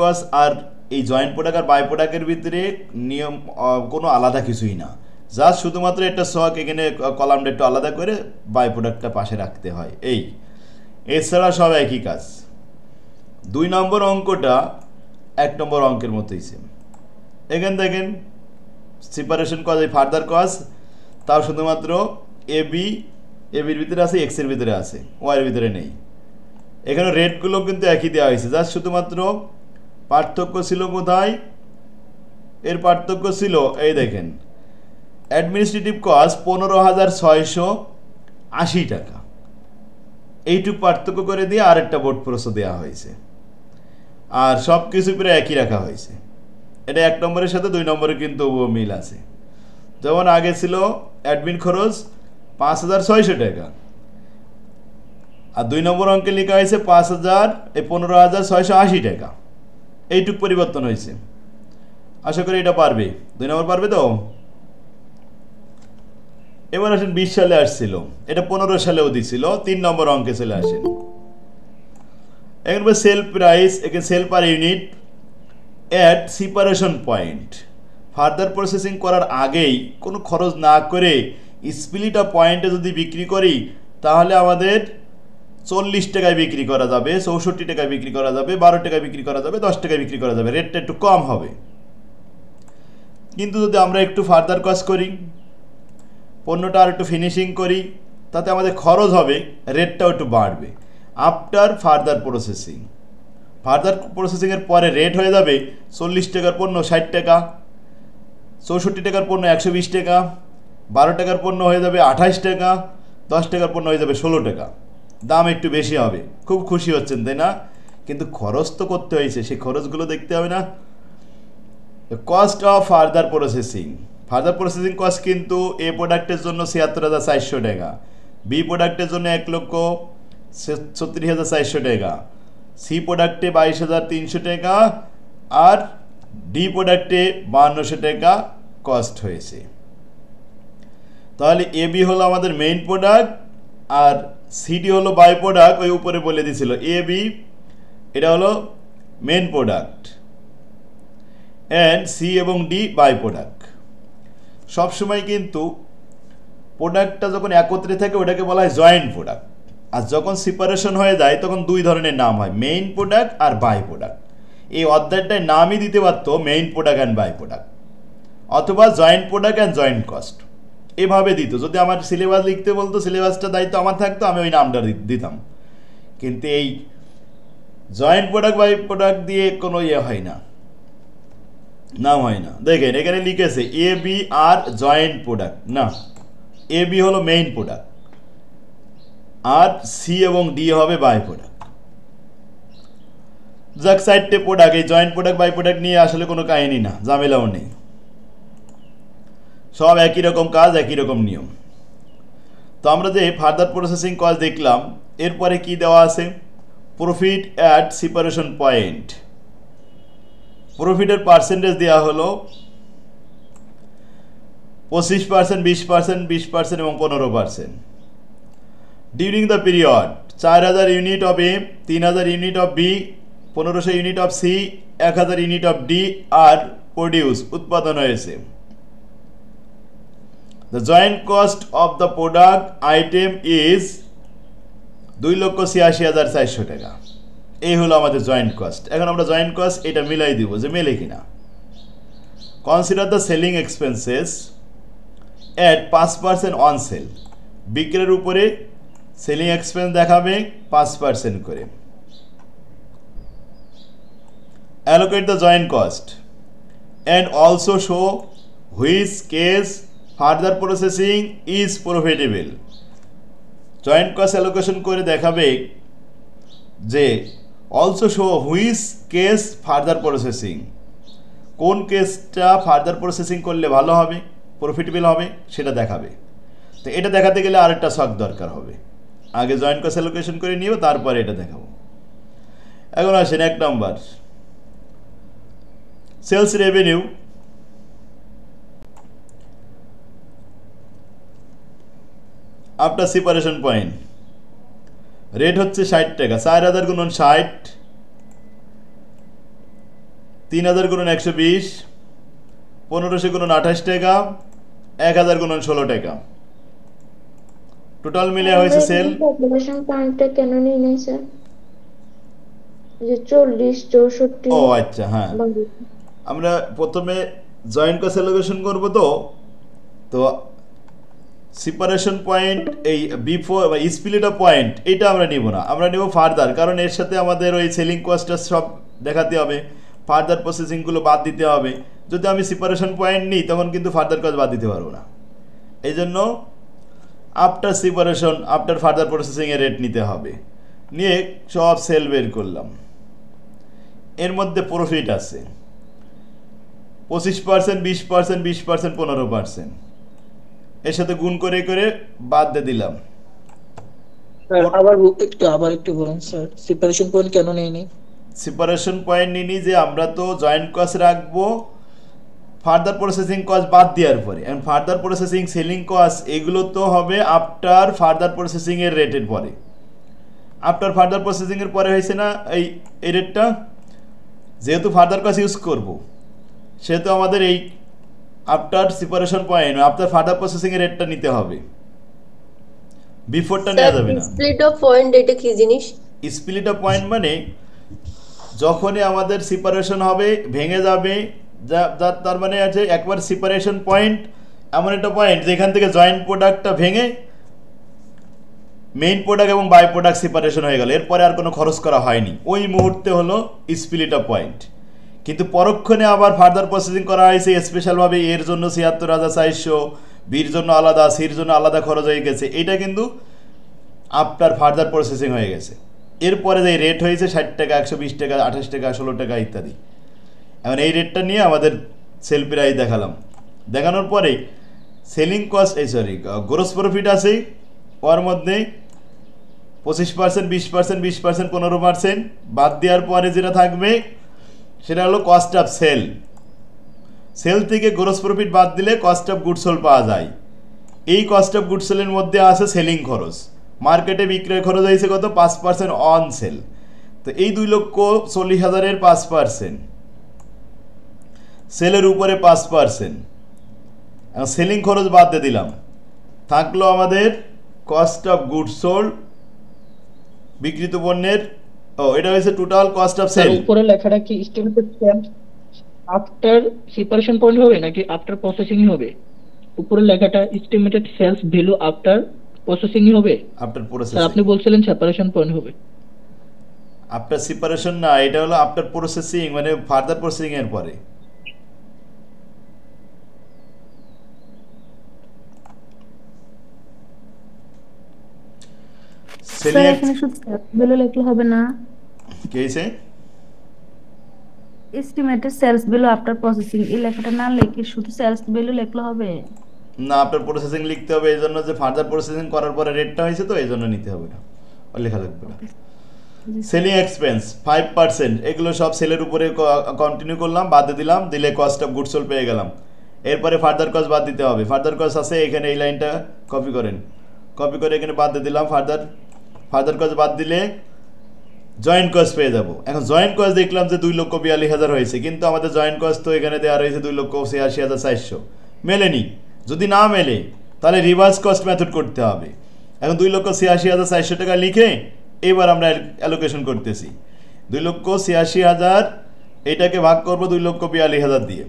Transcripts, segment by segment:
Cost আর এই joint product আর by প্রোডাক্টের ভিতরে নিয়ম কোনো আলাদা কিছুই না, জাস্ট শুধুমাত্র একটা শখ এখানে কলামটা একটু আলাদা করে বাই প্রোডাক্টটা পাশে রাখতে হয়। এই এছাড়া সব একই কাজ। 2 নম্বর অঙ্কটা 1 নম্বর অঙ্কের মতোই সেম। এখানে দেখেন সেপারেশন কজ, এই ফার্দার কজ, তাও শুধুমাত্র এবির ভিতরে আছে, এক্সের ভিতরে আছে, ওয়াইয়ের ভিতরে নেই। এখানে রেটগুলো কিন্তু একই দেওয়া হয়েছে, জাস্ট শুধুমাত্র পার্থক্য ছিল কোথায়, এর পার্থক্য ছিল এই দেখেন অ্যাডমিনিস্ট্রেটিভ কস্ট 15,680 টাকা, এইটুকু পার্থক্য করে দিয়ে আরেকটা বোর্ড প্রশ্ন দেওয়া হয়েছে, আর সব কিছু প্রায় একই রাখা হয়েছে। এটা 1 নম্বরের সাথে 2 নম্বরে কিন্তু মিল আছে। যেমন আগে ছিল অ্যাডমিন খরচ 5,600 টাকা, আর 2 নম্বর অঙ্কে লেখা হয়েছে 15,680 টাকা, এইটুক পরিবর্তন হয়েছে। আশা করি এটা পারবে, 2 নম্বর পারবে তো। এবার আসেন 20 সালে আসছিল, এটা 15 সালেও দিছিল, 3 নম্বর অঙ্কে চলে আসেন। এখানে সেল প্রাইস, এখানে sale per unit at separation point, further processing করার আগেই কোনো খরচ না করে স্প্লিট অফ পয়েন্টে যদি বিক্রি করি তাহলে আমাদের 40 টাকায় বিক্রি করা যাবে, 64 টাকায় বিক্রি করা যাবে, 12 টাকায় বিক্রি করা যাবে, 10 টাকায় বিক্রি করা যাবে, রেটটা একটু কম হবে। কিন্তু যদি আমরা একটু ফার্দার কস্ট করি, পণ্যটা আর একটু ফিনিশিং করি, তাতে আমাদের খরচ হবে, রেটটাও একটু বাড়বে। আফটার ফার্দার প্রসেসিংয়ের পরে রেট হয়ে যাবে 40 টাকার পণ্য 60 টাকা, 64 টাকার পণ্য 120 টাকা, 12 টাকার পণ্য হয়ে যাবে 28 টাকা, 10 টাকার পণ্য হয়ে যাবে 16 টাকা। দাম একটু বেশি হবে, খুব খুশি হচ্ছেন তাই না? কিন্তু খরচ তো করতে হয়েছে, সেই খরচগুলো দেখতে হবে না। Cost of further processing cost কিন্তু এ প্রোডাক্টের জন্য 76,400 টাকা, বি প্রোডাক্টের জন্য 1,36,400 টাকা, সি প্রোডাক্টে 22,300 টাকা, আর ডি প্রোডাক্টে 5200 টাকা কস্ট হয়েছে। তাহলে এ বি হলো আমাদের মেইন প্রোডাক্ট আর সিডি হলো বাই প্রোডাক্ট, ওই উপরে বলে দিয়েছিল এ বি এটা হলো মেইন প্রোডাক্ট অ্যান্ড সি এবং ডি বাই প্রোডাক্ট। সবসময় কিন্তু প্রোডাক্টটা যখন একত্রে থাকে ওটাকে বলা হয় জয়েন্ট প্রোডাক্ট, আর যখন সেপারেশন হয়ে যায় তখন 2 ধরনের নাম হয়, মেইন প্রোডাক্ট আর বাই প্রোডাক্ট। এই অধ্যায়টায় নামই দিতে পারতো main product and by product, অথবা joint product and joint cost, এভাবে দিত। যদি আমার সিলেবাস লিখতে বলতো, সিলেবাসটা দায়িত্ব আমার থাকতো, আমি ওই নামটা দিতাম। কিন্তু এই জয়েন্ট প্রোডাক্ট বাই প্রোডাক্ট দিয়ে কোনো হয় না, নাম হয় না। দেখেন এখানে লিখেছে A B R joint product, না, এ বি হলো মেইন প্রোডাক্ট আর সি এবং ডি হবে বাই প্রোডাক্ট। যাক, 4টে প্রোডাক্ট, এই জয়েন্ট প্রোডাক্ট বাই প্রোডাক্ট নিয়ে আসলে কোনো কাহিনী না, ঝামেলাও নেই, সব একই রকম কাজ, একই রকম নিয়ম। তো আমরা যে ফার্দার প্রসেসিং কস্ট দেখলাম, এরপরে কি দেওয়া আছে, প্রফিট অ্যাট সেপারেশন পয়েন্ট। প্রফিটের পার্সেন্টেজ দেওয়া হলো 25%, 20%, 20% এবং 15%। During the period 4000 unit of A, 3000 unit of B, 1500 unit of C, 1000 unit of D আর উৎপাদন হয়েছে। The joint cost of the product item is 2,86,400 টাকা। এই হলো আমাদের জয়েন্ট কস্ট। এখন আমরা জয়েন্ট কস্ট এটা মিলাই দিব যে মেলে কিনা। Consider the selling expenses at 5% on sell, বিক্রির উপরে সেলিং এক্সপেন্স দেখাবে 5% করে। Allocate the joint cost and also show which case further processing is profitable. Joint cost allocation করে দেখাবে যে also show which case further processing, কোন কেসটা further processing করলে ভালো হবে, প্রফিটেবল হবে, সেটা দেখাবে। তো এটা দেখাতে গেলে আরেকটা শখ দরকার হবে, আগে জয়েন্ট কস্ট অ্যালোকেশন করে নিব, তারপরে এটা দেখাবো। এখন আসেন 1 নম্বর, sales revenue. After separation point rate হচ্ছে 60 টাকা, 4000 গুণন 60 3000 গুণন 120, 1500 গুণন 28 টাকা, 1000 গুণন 16 টাকা, টোটাল মিলে হয়েছে সেল। পপুলেশন পয়েন্টটা কেন নেই নাই স্যার? যে 40 64 ও আচ্ছা, হ্যাঁ, আমরা প্রথমে জয়েন্ট কস্ট অ্যালোকেশন করব, তো তো সেপারেশন পয়েন্ট এই বিফোর বা স্প্লিট অফ পয়েন্ট এটা আমরা নিব না, আমরা নেব ফার্দার, কারণ এর সাথে আমাদের ওই সেলিং কস্টটা সব দেখাতে হবে, ফার্দার প্রসেসিংগুলো বাদ দিতে হবে। যদি আমি সেপারেশন পয়েন্ট নিই তখন কিন্তু ফার্দার কস্ট বাদ দিতে পারবো না, এই জন্য আফটার সেপারেশন আফটার ফার্দার প্রসেসিংয়ের রেট নিতে হবে। নিয়ে সব সেল বের করলাম, এর মধ্যে প্রফিট আছে 25%, 20%, 20%, 15%, এর সাথে গুণ করে করে বাদ দিয়ে দিলাম। স্যার আবার একটু বলুন স্যার, সেপারেশন পয়েন্ট কেন নেই? সেপারেশন পয়েন্ট নিনি যে আমরা তো জয়েন্ট কস্ট রাখবো ফার্দার প্রসেসিং কস্ট বাদ দেওয়ার পরে, এবং ফার্দার প্রসেসিং সেলিং কস্ট এগুলো তো হবে আফটার ফার্দার প্রসেসিংয়ের রেটের পরে। আফটার ফার্দার প্রসেসিংয়ের পরে হয়েছে না এই রেটটা, যেহেতু ফার্দার কস্ট ইউজ করব সেহেতু আমাদের এই after separation point after further প্রসেসিংয়ের রেটটা নিতে হবে, বিফোরটা নেওয়া যাবে না। স্প্লিট অফ পয়েন্ট এটা কি জিনিস? স্প্লিট অফ পয়েন্ট মানে যখনই আমাদের সেপারেশন হবে ভেঙে যাবে, তার মানে আছে একবার সেপারেশন পয়েন্ট এমন একটা পয়েন্ট যেখান থেকে জয়েন্ট প্রোডাক্টটা ভেঙে মেইন প্রোডাক্ট এবং বাই প্রোডাক্ট সেপারেশন হয়ে গেল, এরপরে আর কোনো খরচ করা হয়নি, ওই মুহূর্তে হলো স্প্লিট অফ পয়েন্ট। কিন্তু পরক্ষণে আবার ফার্দার প্রসেসিং করা হয়েছে স্পেশালভাবে, এর জন্য ৭৬,৪০০, বির জন্য আলাদা, সির জন্য আলাদা খরচ হয়ে গেছে, এটা কিন্তু আফটার ফার্দার প্রসেসিং হয়ে গেছে। এরপরে যে রেট হয়েছে 60 টাকা, 120 টাকা, 28 টাকা, 16 টাকা ইত্যাদি, এখন এই রেটটা নিয়ে আমাদের সেল প্রাইস দেখালাম। দেখানোর পরে সেলিং কস্ট গ্রোস প্রফিট আছে, ওর মধ্যে 25%, 20%, 20%, 15% বাদ দেওয়ার পরে যেটা থাকবে সেটা হলো কস্ট অফ সেল। সেল থেকে গ্রোস প্রফিট বাদ দিলে কস্ট অফ গুডস সোল্ড পাওয়া যায়। এই কস্ট অফ গুডস সোল্ডের মধ্যে আছে সেলিং খরচ, মার্কেটে বিক্রয় খরচ হয়েছে কত 5% অন সেল, তো এই 2,40,000-এর 5%, সেলের উপরে 5%, সেলিং খরচ বাদ দিয়ে দিলাম, থাকলো আমাদের কস্ট অফ গুডস সোল্ড, বিক্রিত পণ্যের, এটা হয়েছে টোটাল কস্ট অফ সেল। উপরে লেখাটা কি estimated sales after separation point হবে নাকি আফটার প্রসেসিং হবে? উপরে লেখাটা estimated sales value after processing হবে? আফটার স্যার প্রসেসিং, আপনি বলছিলেন সেপারেশন পয়েন্ট হবে। আফটার সেপারেশন না, এটা হলো আফটার প্রসেসিং, মানে ফার্দার প্রসেসিং এর পরে। স্যার এখানে শুধু সেলস ভ্যালু লিখলে হবে না? কি হয়েছে? Estimated sales value after processing এই লেখাটা না লিখে শুধু সেলস ভ্যালু লিখলে হবে? না, আফটার প্রসেসিং লিখতে হবে, এই জন্য যে ফার্দার প্রসেসিং করার পরে রেটটা হয়েছে, তো এই জন্য নিতে হবে না, আর লেখা লাগবে না। সেলিং এক্সপেন্স 5%, এগুলো সব সেলের উপরে কন্টিনিউ করলাম, বাদ দিয়ে দিলাম, দিলে কস্ট অফ গুডস সোল্ড পেয়ে গেলাম। এরপরে ফার্দার কস্ট বাদ দিতে হবে, ফার্দার কস্ট আছে এখানে, এই লাইনটা কপি করেন, কপি করে এখানে বাদ দিয়ে দিলাম, ফার্দার কস্ট বাদ দিলে জয়েন্ট কস্ট পেয়ে যাব। এখন জয়েন্ট কস্ট দেখলাম যে 2,42,000 হয়েছে, কিন্তু আমাদের জয়েন্ট কস্ট তো এখানে দেওয়া রয়েছে 2,86,400, মেলেনি। যদি না মেলে তাহলে রিভার্স কস্ট মেথড করতে হবে। এখন 2,86,400 টাকা লিখে এবার আমরা অ্যালোকেশন করতেছি, 2,86,000 এটাকে ভাগ করবো 2,42,000 দিয়ে,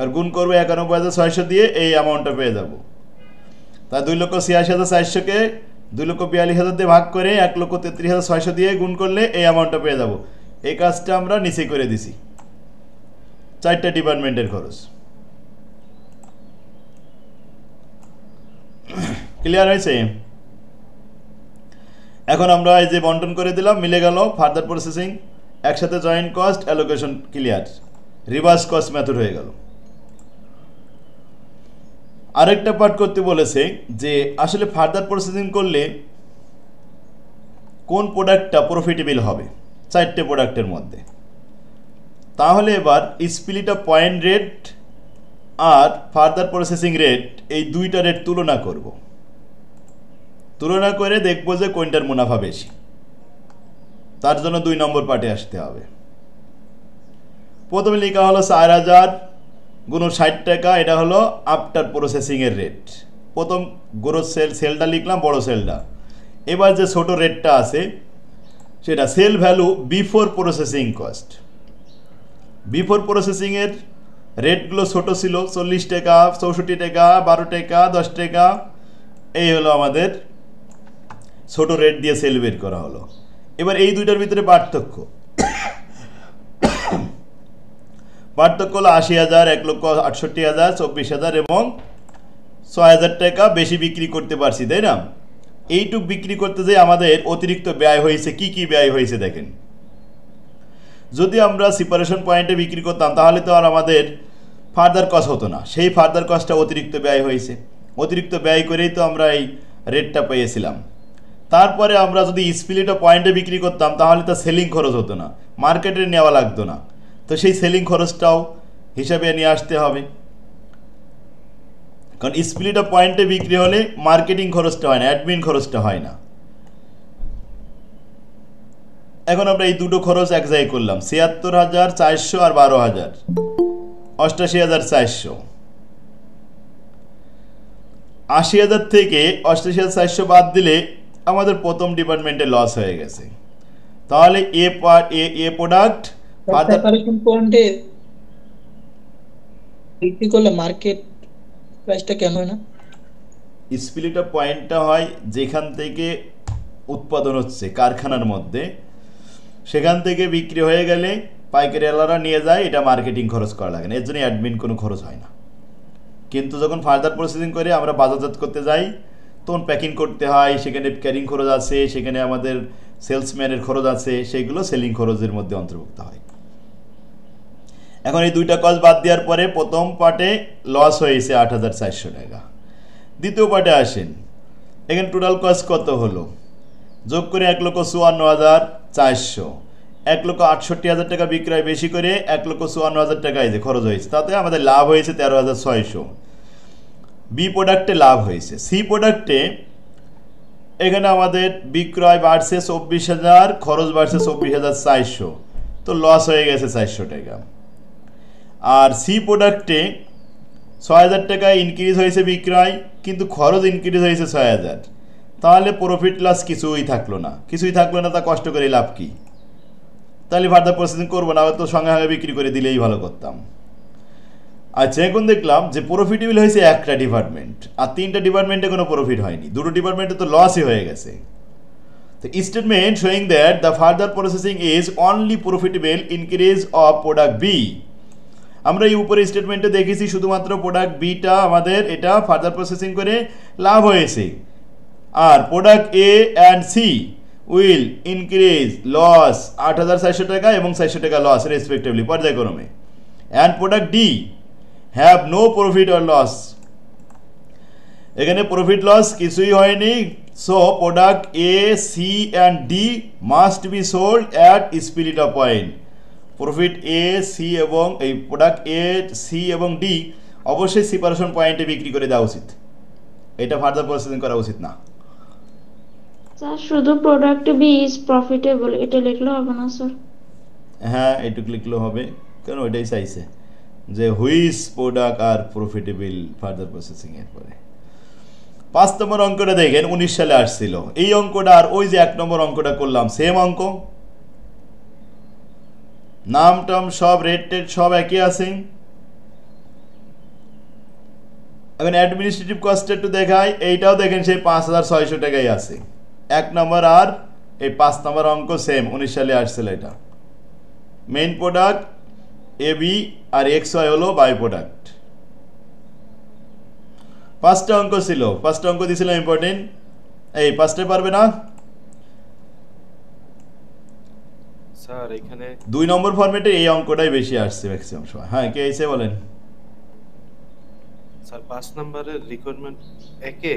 আর গুণ করবো 91,600 দিয়ে, এই অ্যামাউন্টটা পেয়ে যাব। তা 2,86,400-কে 2,42,000 দিয়ে ভাগ করে 1,33,600 দিয়ে গুণ করলে এই অ্যামাউন্টটা পেয়ে যাব। এই কাজটা আমরা নিচে করে দিছি, 4টা ডিপার্টমেন্টের খরচ। ক্লিয়ার হয়েছে? এখন আমরা এই যে বন্টন করে দিলাম, মিলে গেল, ফার্দার প্রসেসিং একসাথে joint cost allocation clear, reverse cost method হয়ে গেল। আরেকটা পার্ট করতে বলেছে যে আসলে ফার্দার প্রসেসিং করলে কোন প্রোডাক্টটা প্রফিটেবল হবে 4টে প্রোডাক্টের মধ্যে। তাহলে এবার স্প্লিট অফ পয়েন্ট রেট আর ফার্দার প্রসেসিং রেট, এই দুইটা রেট তুলনা করব, তুলনা করে দেখব যে কোনটার মুনাফা বেশি। তার জন্য 2 নম্বর পার্টে আসতে হবে। প্রথমে লেখা হলো 4000 গুণ 60 টাকা, এটা হলো আফটার প্রসেসিংয়ের রেট। প্রথম গ্রোস সেলটা লিখলাম, বড় সেলটা। এবার যে ছোট রেটটা আছে সেটা sale value before processing cost. Before প্রসেসিংয়ের রেটগুলো ছোট ছিল, 40 টাকা, 64 টাকা, 12 টাকা, 10 টাকা। এই হলো আমাদের ছোট রেট দিয়ে সেল বের করা হলো। এবার এই দুইটার ভিতরে পার্থক্য হলো 80,000, 1,68,000, 24,000 এবং 6,000 টাকা বেশি বিক্রি করতে পারছি, তাই না? এইটুক বিক্রি করতে যে আমাদের অতিরিক্ত ব্যয় হয়েছে, কি কি ব্যয় হয়েছে দেখেন। যদি আমরা সেপারেশন পয়েন্টে বিক্রি করতাম তাহলে তো আর আমাদের ফার্দার কস্ট হতো না, সেই ফার্দার কস্টটা অতিরিক্ত ব্যয় হয়েছে। অতিরিক্ত ব্যয় করেই তো আমরা এই রেটটা পেয়েছিলাম। তারপরে আমরা যদি স্প্লিট পয়েন্টে বিক্রি করতাম তাহলে তো সেলিং খরচ হতো না, মার্কেটে নেওয়া লাগতো না, তো সেই সেলিং খরচটাও হিসাবে নিয়ে আসতে হবে। কারণ স্প্লিট পয়েন্টে বিক্রি হলে মার্কেটিং খরচটা হয় না, অ্যাডমিন খরচটা হয় না। এখন আমরা এই দুটো খরচ এক জায়গায় করলাম, ৭৬,৪০০ আর ১২,০০০, ৮৮,৪০০। ৮০,০০০ থেকে ৮৮,৪০০ বাদ দিলে আমাদের প্রথম ডিপার্টমেন্টে লস হয়ে গেছে। তাহলে এ প্রোডাক্ট সেপারেশন পয়েন্টে বিক্রি করলে মার্কেট প্রাইসটা কেন হয় না? স্প্লিট পয়েন্টটা হয় যেখান থেকে উৎপাদন হচ্ছে কারখানার মধ্যে, সেখান থেকে বিক্রি হয়ে গেলে পাইকারিওয়ালারা নিয়ে যায়, এটা মার্কেটিং খরচ করা লাগে না, এর জন্য অ্যাডমিন কোনো খরচ হয় না। কিন্তু যখন ফার্দার প্রসেসিং করে আমরা বাজারজাত করতে যাই তখন প্যাকিং করতে হয়, সেখানে ক্যারিং খরচ আছে, সেখানে আমাদের সেলসম্যানের খরচ আছে, সেইগুলো সেলিং খরচের মধ্যে অন্তর্ভুক্ত হয়। এখন এই দুইটা কস্ট বাদ দেওয়ার পরে প্রথম পার্টে লস হয়েছে ৮,৪০০ টাকা। দ্বিতীয় পার্টে আসেন, এখানে টোটাল কস্ট কত হলো, যোগ করে ১,৫৪,৪০০, ১,৬৮,০০০ টাকা বিক্রয় বেশি করে ১,৫৪,০০০ টাকা এই যে খরচ হয়েছে, তাতে আমাদের লাভ হয়েছে ১৩,৬০০। বি প্রোডাক্টে লাভ হয়েছে। সি প্রোডাক্টে এখানে আমাদের বিক্রয় বাড়ছে ২৪,০০০, খরচ বাড়ছে ২৪,৪০০, তো লস হয়ে গেছে ৪০০ টাকা। আর সি প্রোডাক্টে ৬,০০০ টাকা ইনক্রিজ হয়েছে বিক্রয়, কিন্তু খরচ ইনক্রিজ হয়েছে ৬,০০০, তাহলে প্রফিট লস কিছুই থাকলো না। তা কষ্ট করে লাভ কি? তাহলে ফার্দার প্রসেসিং করবো না, তো সঙ্গে সঙ্গে বিক্রি করে দিলেই ভালো করতাম। আচ্ছা, এখন দেখলাম যে প্রফিটেবল হয়েছে একটা ডিপার্টমেন্ট, আর 3টা ডিপার্টমেন্টে কোনো প্রফিট হয়নি, 2টো ডিপার্টমেন্টে তো লসই হয়ে গেছে। তো statement showing that the further processing is only profitable in case of product B. আমরা এই উপরে স্টেটমেন্টে দেখেছি শুধুমাত্র প্রোডাক্ট বিটা আমাদের এটা ফার্দার প্রসেসিং করে লাভ হয়েছে, আর product A and C will increase loss ৮,৪০০ টাকা এবং ৪০০ টাকা লস রেসপেক্টিভলি পর্যায়ক্রমে, and product D have no profit or loss. এখানে প্রফিট লস কিছুই হয়নি। So product A, C and D must be sold at split off point. Profit A, C এবং এই প্রোডাক্ট এ, সি এবং D অবশ্যই separation পয়েন্টে বিক্রি করে দেওয়া উচিত, এটা ফার্দার প্রসেসিং করা উচিত না। স্যার শুধু প্রোডাক্ট বি ইজ প্রফিটেবল এটা লিখলে হবে না স্যার? হ্যাঁ, এটুকু লিখলেও হবে, কারণ ওইটাই চাইছে যে which product are profitable further processing এর পরে। 5 নম্বর অঙ্কটা দেখেন 19 সালে আসছিল। এই অঙ্কটা আর ওই যে 1 নম্বর অঙ্কটা করলাম সেম অঙ্ক, নাম টাম সব রেট টেট সব একই আছে। এখন অ্যাডমিনিস্ট্রেটিভ কস্ট একটু দেখাই, এইটাও দেখেন সেই 5,600 টাকাই আছে 1 নম্বর, আর এই 5 নম্বর অঙ্ক সেম 19 সালে আসছিল। এটা main product A B R x Y হলো বাই প্রোডাক্ট। 5টা অঙ্ক ছিল, 5টা অঙ্ক দিয়েছিলাম ইম্পর্টেন্ট, এই 5টায় পারবে না স্যার? এখানে 2 নম্বর ফরম্যাটে এই অঙ্কটাই বেশি আসছে ম্যাক্সিমাম সময়। হ্যাঁ, কে এসে বলেন স্যার 5 নম্বরের রিকোয়ারমেন্ট একে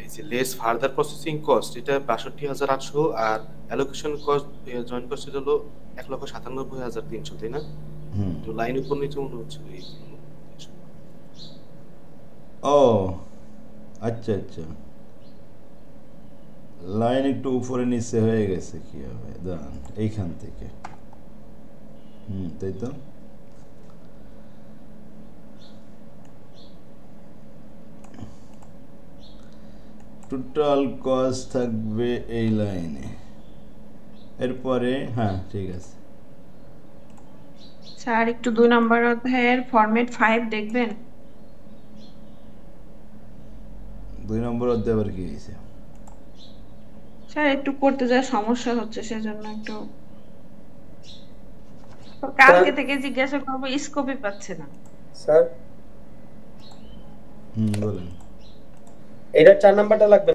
এই যে লেস ফার্দার প্রসেসিং কস্ট এটা ৬২,৮০০ আর অ্যালোকেশন কস্ট জয়েন কস্ট হলো ১,৯৭,৩০০, তাই না? তো লাইন উপর নিচে মনে হচ্ছে এই। ও আচ্ছা আচ্ছা, লাইন একটু উপরে নিচে হয়ে গেছে, কি হবে দাঁড়ান এইখান থেকে, তাই তো টোটাল কস্ট থাকবে এই লাইনে, এরপরে হ্যাঁ ঠিক আছে। স্যার একটু 2 নম্বর অধ্যায়ের ফরম্যাট 5 দেখবেন। 2 নম্বর অধ্যায় আবার কি হয়েছে? স্যার একটু করতে যা সমস্যা হচ্ছে সেজন্য একটু কালকে থেকে জিজ্ঞাসা করবো, স্কোপই পাচ্ছে না স্যার বলেন। এটা 4 নাম্বারটা লাগবে।